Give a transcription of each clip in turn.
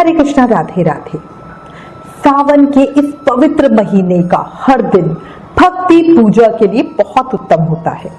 हरे कृष्णा, राधे राधे। सावन के इस पवित्र महीने का हर दिन भक्ति पूजा के लिए बहुत उत्तम होता है।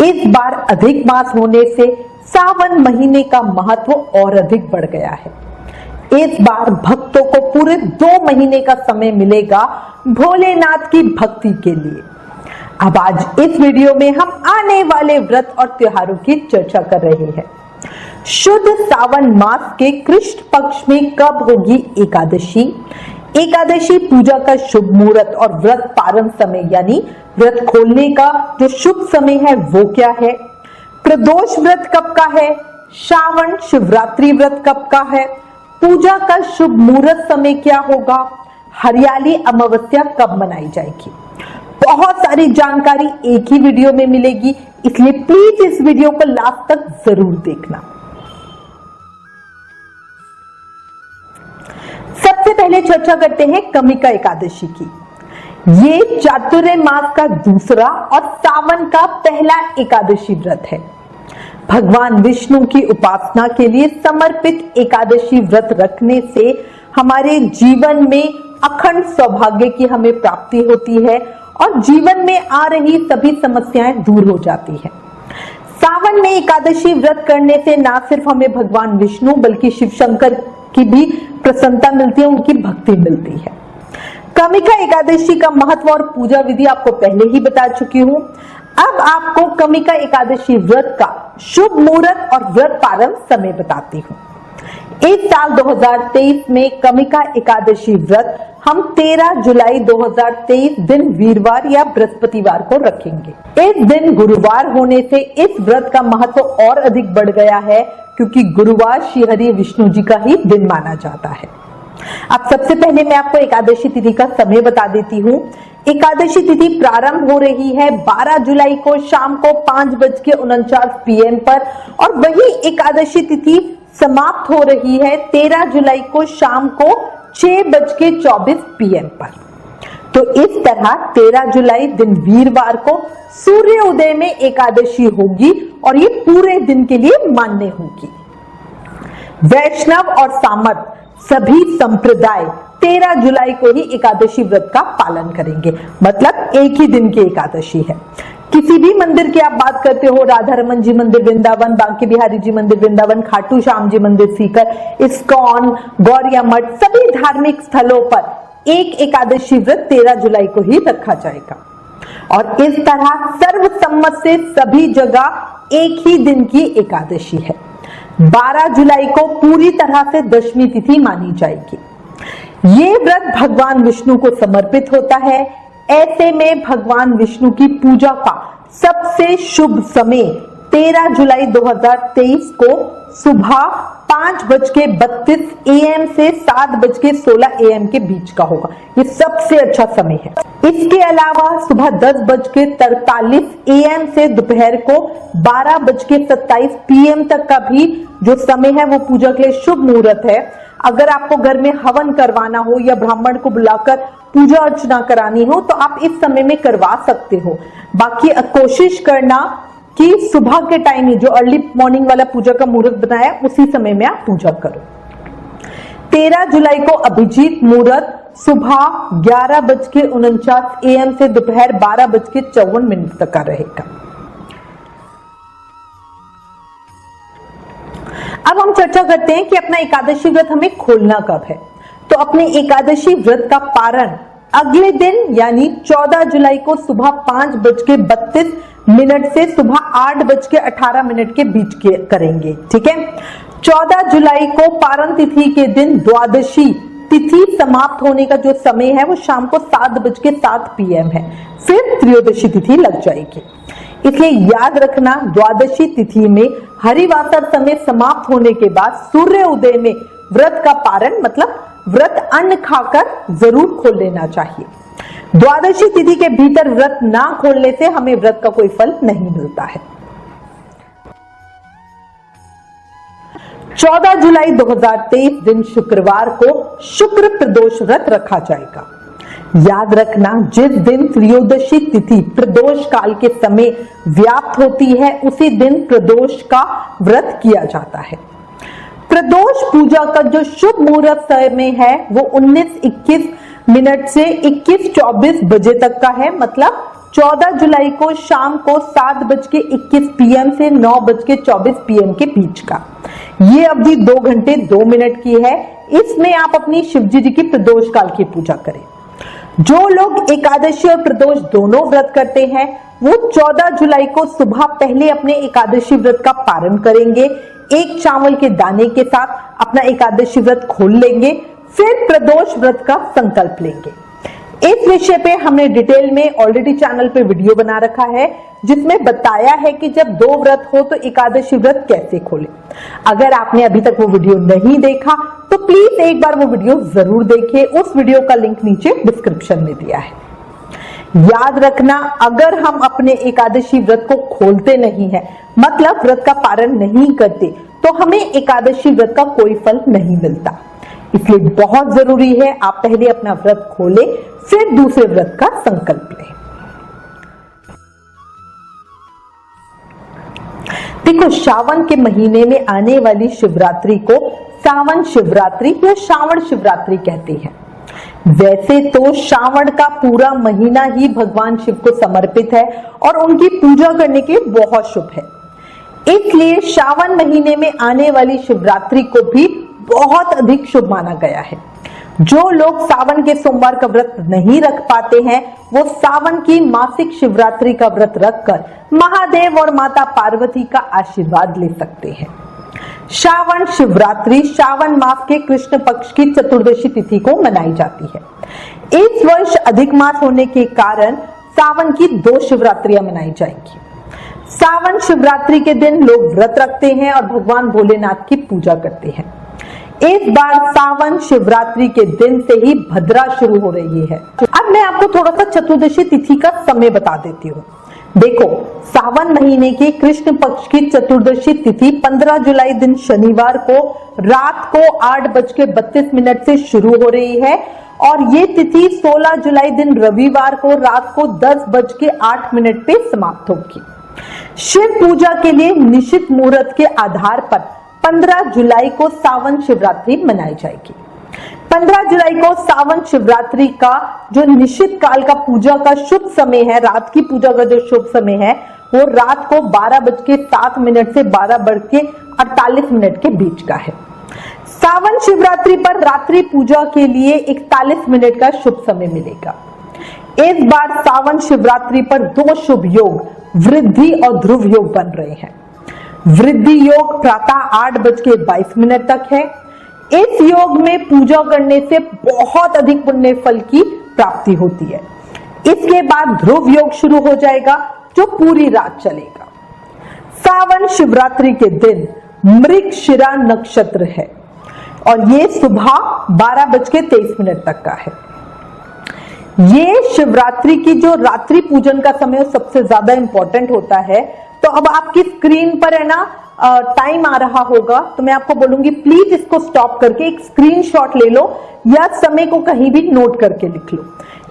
इस बार अधिक मास होने से सावन महीने का महत्व और अधिक बढ़ गया है। इस बार भक्तों को पूरे 2 महीने का समय मिलेगा भोलेनाथ की भक्ति के लिए। अब आज इस वीडियो में हम आने वाले व्रत और त्योहारों की चर्चा कर रहे हैं। शुद्ध सावन मास के कृष्ण पक्ष में कब होगी एकादशी, एकादशी पूजा का शुभ मुहूर्त और व्रत पारण समय यानी व्रत खोलने का जो शुभ समय है वो क्या है, प्रदोष व्रत कब का है, श्रावण शिवरात्रि व्रत कब का है, पूजा का शुभ मुहूर्त समय क्या होगा, हरियाली अमावस्या कब मनाई जाएगी। बहुत सारी जानकारी एक ही वीडियो में मिलेगी, इसलिए प्लीज इस वीडियो को लास्ट तक जरूर देखना। सबसे पहले चर्चा करते हैं कमिका एकादशी की। ये चातुर्य मास का दूसरा और सावन का पहला एकादशी व्रत है। भगवान विष्णु की उपासना के लिए समर्पित एकादशी व्रत रखने से हमारे जीवन में अखंड सौभाग्य की हमें प्राप्ति होती है और जीवन में आ रही सभी समस्याएं दूर हो जाती हैं। सावन में एकादशी व्रत करने से ना सिर्फ हमें भगवान विष्णु बल्कि शिव शंकर की भी प्रसन्नता मिलती है, उनकी भक्ति मिलती है। कमिका एकादशी का महत्व और पूजा विधि आपको पहले ही बता चुकी हूं। अब आपको कमिका एकादशी व्रत का शुभ मुहूर्त और व्रत पारण समय बताती हूं। इस साल 2023 में कमिका एकादशी व्रत हम 13 जुलाई 2023 दिन वीरवार या बृहस्पतिवार को रखेंगे। इस दिन गुरुवार होने से इस व्रत का महत्व और अधिक बढ़ गया है, क्योंकि गुरुवार श्री हरि विष्णु जी का ही दिन माना जाता है। अब सबसे पहले मैं आपको एकादशी तिथि का समय बता देती हूँ। एकादशी तिथि प्रारंभ हो रही है 12 जुलाई को शाम को 5:49 PM पर और वही एकादशी तिथि समाप्त हो रही है 13 जुलाई को शाम को 6:24 PM पर। तो इस तरह 13 जुलाई दिन वीरवार को सूर्य उदय में एकादशी होगी और ये पूरे दिन के लिए मान्य होगी। वैष्णव और सामर्थ सभी संप्रदाय 13 जुलाई को ही एकादशी व्रत का पालन करेंगे, मतलब एक ही दिन की एकादशी है। किसी भी मंदिर की आप बात करते हो, राधा रमन जी मंदिर वृंदावन, बांके बिहारी जी मंदिर वृंदावन, खाटू श्याम जी मंदिर सीकर, इस्कॉन, गौरिया मठ, सभी धार्मिक स्थलों पर एक एकादशी व्रत 13 जुलाई को ही रखा जाएगा। और इस तरह सर्वसम्मत से सभी जगह एक ही दिन की एकादशी है। 12 जुलाई को पूरी तरह से दशमी तिथि मानी जाएगी। ये व्रत भगवान विष्णु को समर्पित होता है। ऐसे में भगवान विष्णु की पूजा का सबसे शुभ समय 13 जुलाई 2023 को सुबह 5:32 AM से 7:16 AM के बीच का होगा। ये सबसे अच्छा समय है। इसके अलावा सुबह 10:43 AM से दोपहर को 12:27 PM तक का भी जो समय है वो पूजा के लिए शुभ मुहूर्त है। अगर आपको घर में हवन करवाना हो या ब्राह्मण को बुलाकर पूजा अर्चना करानी हो तो आप इस समय में करवा सकते हो। बाकी कोशिश करना कि सुबह के टाइम ही जो अर्ली मॉर्निंग वाला पूजा का मुहूर्त बनाया उसी समय में आप पूजा करो। 13 जुलाई को अभिजीत मुहूर्त सुबह 11:49 AM से दोपहर 12:54 तक का रहेगा। अब हम चर्चा करते हैं कि अपना एकादशी व्रत हमें खोलना कब है। तो अपने एकादशी व्रत का पारण अगले दिन यानी 14 जुलाई को सुबह 5:32 से सुबह 8:18 के बीच करेंगे। ठीक है। 14 जुलाई को पारण तिथि के दिन द्वादशी तिथि समाप्त होने का जो समय है वो शाम को 7:07 PM है। फिर त्रयोदशी तिथि लग जाएगी। इसलिए याद रखना, द्वादशी तिथि में हरिवासर समय समाप्त होने के बाद सूर्य उदय में व्रत का पारण मतलब व्रत अन्न खाकर जरूर खोल लेना चाहिए। द्वादशी तिथि के भीतर व्रत ना खोलने से हमें व्रत का कोई फल नहीं मिलता है। 14 जुलाई 2023 दिन शुक्रवार को शुक्र प्रदोष व्रत रखा जाएगा। याद रखना, जिस दिन त्रयोदशी तिथि प्रदोष काल के समय व्याप्त होती है उसी दिन प्रदोष का व्रत किया जाता है। प्रदोष पूजा का जो शुभ मुहूर्त समय है वो 19:21 मिनट से 21:24 बजे तक का है, मतलब 14 जुलाई को शाम को 7:21 PM से 9:24 PM के बीच का। ये अवधि 2 घंटे 2 मिनट की है। इसमें आप अपनी शिवजी जी की प्रदोष काल की पूजा करें। जो लोग एकादशी और प्रदोष दोनों व्रत करते हैं वो 14 जुलाई को सुबह पहले अपने एकादशी व्रत का पारण करेंगे, एक चावल के दाने के साथ अपना एकादशी व्रत खोल लेंगे, फिर प्रदोष व्रत का संकल्प लेंगे। इस विषय पे हमने डिटेल में ऑलरेडी चैनल पे वीडियो बना रखा है जिसमें बताया है कि जब 2 व्रत हो तो एकादशी व्रत कैसे खोले। अगर आपने अभी तक वो वीडियो नहीं देखा तो प्लीज एक बार वो वीडियो जरूर देखिए, उस वीडियो का लिंक नीचे डिस्क्रिप्शन में दिया है। याद रखना, अगर हम अपने एकादशी व्रत को खोलते नहीं है, मतलब व्रत का पारण नहीं करते, तो हमें एकादशी व्रत का कोई फल नहीं मिलता। इसलिए बहुत जरूरी है आप पहले अपना व्रत खोलें, फिर दूसरे व्रत का संकल्प लें। देखो, श्रावण के महीने में आने वाली शिवरात्रि को सावन शिवरात्रि या श्रावण शिवरात्रि कहते हैं। वैसे तो श्रावण का पूरा महीना ही भगवान शिव को समर्पित है और उनकी पूजा करने के बहुत शुभ है। इसलिए श्रावण महीने में आने वाली शिवरात्रि को भी बहुत अधिक शुभ माना गया है। जो लोग सावन के सोमवार का व्रत नहीं रख पाते हैं वो सावन की मासिक शिवरात्रि का व्रत रखकर महादेव और माता पार्वती का आशीर्वाद ले सकते हैं। श्रावण शिवरात्रि श्रावण मास के कृष्ण पक्ष की चतुर्दशी तिथि को मनाई जाती है। इस वर्ष अधिक मास होने के कारण सावन की 2 शिवरात्रियां मनाई जाएंगी। सावन शिवरात्रि के दिन लोग व्रत रखते हैं और भगवान भोलेनाथ की पूजा करते हैं। इस बार सावन शिवरात्रि के दिन से ही भद्रा शुरू हो रही है। अब मैं आपको थोड़ा सा चतुर्दशी तिथि का समय बता देती हूँ। देखो, सावन महीने की कृष्ण पक्ष की चतुर्दशी तिथि 15 जुलाई दिन शनिवार को रात को 8:32 से शुरू हो रही है और ये तिथि 16 जुलाई दिन रविवार को रात को 10:08 पे समाप्त होगी। शिव पूजा के लिए निश्चित मुहूर्त के आधार पर 15 जुलाई को सावन शिवरात्रि मनाई जाएगी। 15 जुलाई को सावन शिवरात्रि का जो निश्चित काल का पूजा का शुभ समय है, रात की पूजा का जो शुभ समय है वो रात को 12:07 से 12:48 के बीच का है। सावन शिवरात्रि पर रात्रि पूजा के लिए 41 मिनट का शुभ समय मिलेगा। इस बार सावन शिवरात्रि पर 2 शुभ योग वृद्धि और ध्रुव योग बन रहे हैं। वृद्धि योग प्रातः 8:22 तक है। इस योग में पूजा करने से बहुत अधिक पुण्य फल की प्राप्ति होती है। इसके बाद ध्रुव योग शुरू हो जाएगा जो पूरी रात चलेगा। सावन शिवरात्रि के दिन मृगशिरा नक्षत्र है और ये सुबह 12:23 तक का है। ये शिवरात्रि की जो रात्रि पूजन का समय सबसे ज्यादा इंपॉर्टेंट होता है। तो अब आपकी स्क्रीन पर है ना टाइम आ रहा होगा, तो मैं आपको बोलूंगी प्लीज इसको स्टॉप करके एक स्क्रीनशॉट ले लो या समय को कहीं भी नोट करके लिख लो।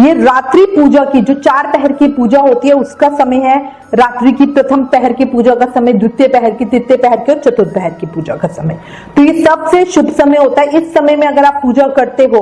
ये रात्रि पूजा की जो 4 पहर की पूजा होती है उसका समय है। रात्रि की प्रथम पहर की पूजा का समय, द्वितीय पहर की, तृतीय पहर की और चतुर्थ पहर की पूजा का समय। तो ये सबसे शुभ समय होता है। इस समय में अगर आप पूजा करते हो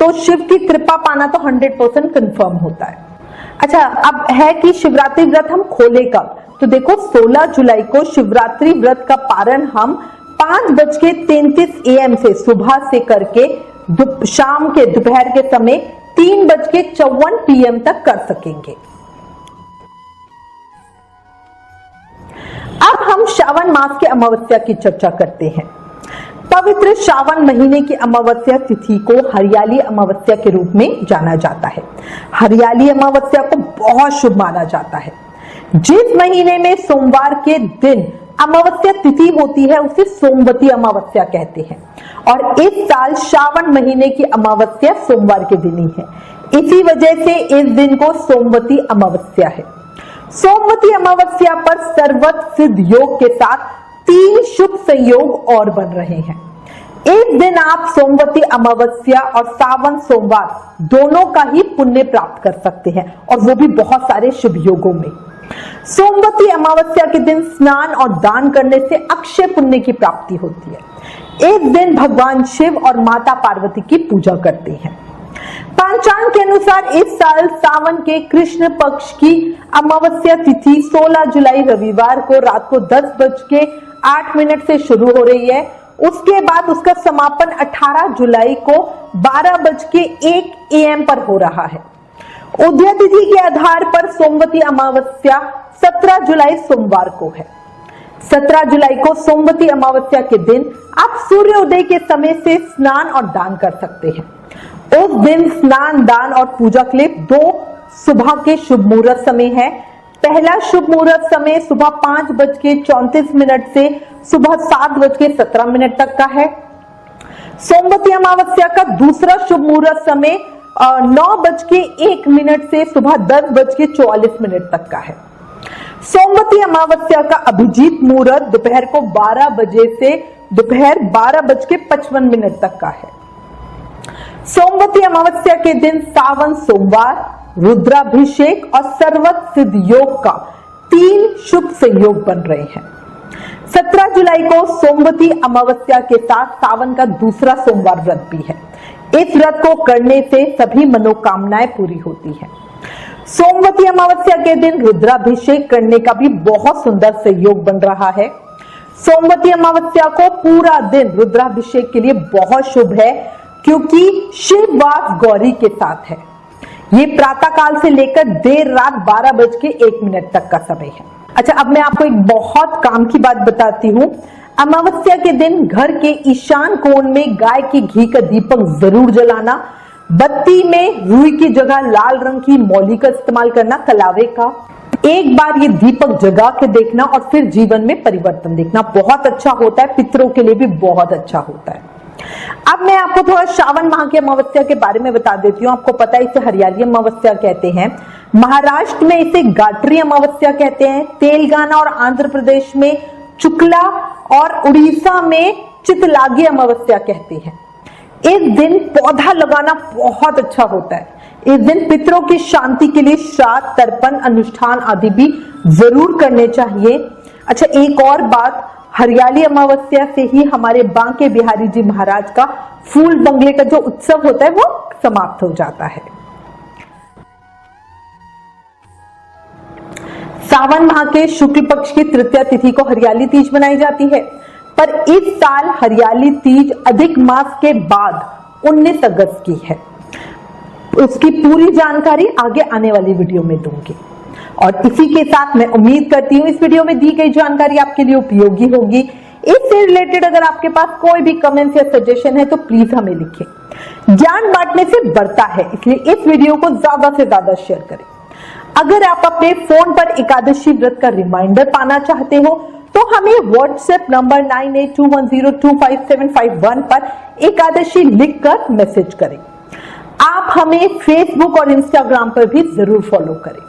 तो शिव की कृपा पाना तो 100% कंफर्म होता है। अच्छा, अब है कि शिवरात्रि व्रत हम खोले कब? तो देखो, 16 जुलाई को शिवरात्रि व्रत का पारण हम 5:33 AM से सुबह से करके शाम के दोपहर के समय 3:54 PM तक कर सकेंगे। अब हम श्रावण मास के अमावस्या की चर्चा करते हैं। पवित्र श्रावण महीने की अमावस्या तिथि को हरियाली अमावस्या के रूप में जाना जाता है। हरियाली अमावस्या को बहुत शुभ माना जाता है। जिस महीने में सोमवार के दिन अमावस्या तिथि होती है उसे सोमवती अमावस्या कहते हैं और इस साल श्रावण महीने की अमावस्या सोमवार के दिन ही है। इसी वजह से इस दिन को सोमवती अमावस्या है। सोमवती अमावस्या पर सर्वत्र सिद्ध योग के साथ 3 शुभ संयोग और बन रहे हैं। इस दिन आप सोमवती अमावस्या और सावन सोमवार दोनों का ही पुण्य प्राप्त कर सकते हैं और वो भी बहुत सारे शुभ योगों में। सोमवती अमावस्या के दिन स्नान और दान करने से अक्षय पुण्य की प्राप्ति होती है। इस दिन भगवान शिव और माता पार्वती की पूजा करते हैं। पंचांग के अनुसार इस साल सावन के कृष्ण पक्ष की अमावस्या तिथि 16 जुलाई रविवार को रात को 10:08 से शुरू हो रही है। उसके बाद उसका समापन 18 जुलाई को 12:01 AM पर हो रहा है। उदय तिथि के आधार पर सोमवती अमावस्या 17 जुलाई सोमवार को है। 17 जुलाई को सोमवती अमावस्या के दिन आप सूर्योदय के समय से स्नान और दान कर सकते हैं। उस दिन स्नान, दान और पूजा के लिए 2 सुबह के शुभ मुहूर्त समय है। पहला शुभ मुहूर्त समय सुबह 5:34 से सुबह 7:17 तक का है। सोमवती अमावस्या का दूसरा शुभ मुहूर्त समय 9:01 से सुबह 10:44 तक का है। सोमवती अमावस्या का अभिजीत मुहूर्त दोपहर को 12 बजे से दोपहर 12:55 तक का है। सोमवती अमावस्या के दिन सावन सोमवार, रुद्राभिषेक और सर्वत सिद्ध योग का 3 शुभ संयोग बन रहे हैं। 17 जुलाई को सोमवती अमावस्या के साथ सावन का दूसरा सोमवार व्रत भी है। इस व्रत को करने से सभी मनोकामनाएं पूरी होती हैं। सोमवती अमावस्या के दिन रुद्राभिषेक करने का भी बहुत सुंदर संयोग बन रहा है। सोमवती अमावस्या को पूरा दिन रुद्राभिषेक के लिए बहुत शुभ है, क्योंकि शिव वास गौरी के साथ है। ये प्रातः काल से लेकर देर रात 12:01 तक का समय है। अच्छा, अब मैं आपको एक बहुत काम की बात बताती हूँ। अमावस्या के दिन घर के ईशान कोण में गाय के घी का दीपक जरूर जलाना। बत्ती में रुई की जगह लाल रंग की मौली का इस्तेमाल करना, कलावे का। एक बार ये दीपक जगा के देखना और फिर जीवन में परिवर्तन देखना, बहुत अच्छा होता है। पितरों के लिए भी बहुत अच्छा होता है। अब मैं आपको थोड़ा श्रावण माह की अमावस्या के बारे में बता देती हूँ। आपको पता है इसे हरियाली अमावस्या कहते हैं। महाराष्ट्र में इसे गाटरी अमावस्या कहते हैं। तेलंगाना और आंध्र प्रदेश में चुकला और उड़ीसा में चितलागी अमावस्या कहते हैं। इस दिन पौधा लगाना बहुत अच्छा होता है। इस दिन पितरों की शांति के लिए श्राद्ध, तर्पण, अनुष्ठान आदि भी जरूर करने चाहिए। अच्छा, एक और बात, हरियाली अमावस्या से ही हमारे बांके बिहारी जी महाराज का फूल बंगले का जो उत्सव होता है वो समाप्त हो जाता है। सावन माह के शुक्ल पक्ष की तृतीया तिथि को हरियाली तीज मनाई जाती है, पर इस साल हरियाली तीज अधिक मास के बाद 19 अगस्त की है। उसकी पूरी जानकारी आगे आने वाली वीडियो में दूंगी। और इसी के साथ मैं उम्मीद करती हूँ इस वीडियो में दी गई जानकारी आपके लिए उपयोगी होगी। इससे रिलेटेड अगर आपके पास कोई भी कमेंट्स या सजेशन है तो प्लीज हमें लिखें। ज्ञान बांटने से बढ़ता है, इसलिए इस वीडियो को ज्यादा से ज्यादा शेयर करें। अगर आप अपने फोन पर एकादशी व्रत का रिमाइंडर पाना चाहते हो तो हमें व्हाट्सएप नंबर 9821025751 पर एकादशी लिखकर मैसेज करें। आप हमें फेसबुक और इंस्टाग्राम पर भी जरूर फॉलो करें।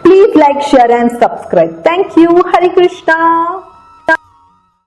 Please like, share and subscribe. Thank you. Hare Krishna.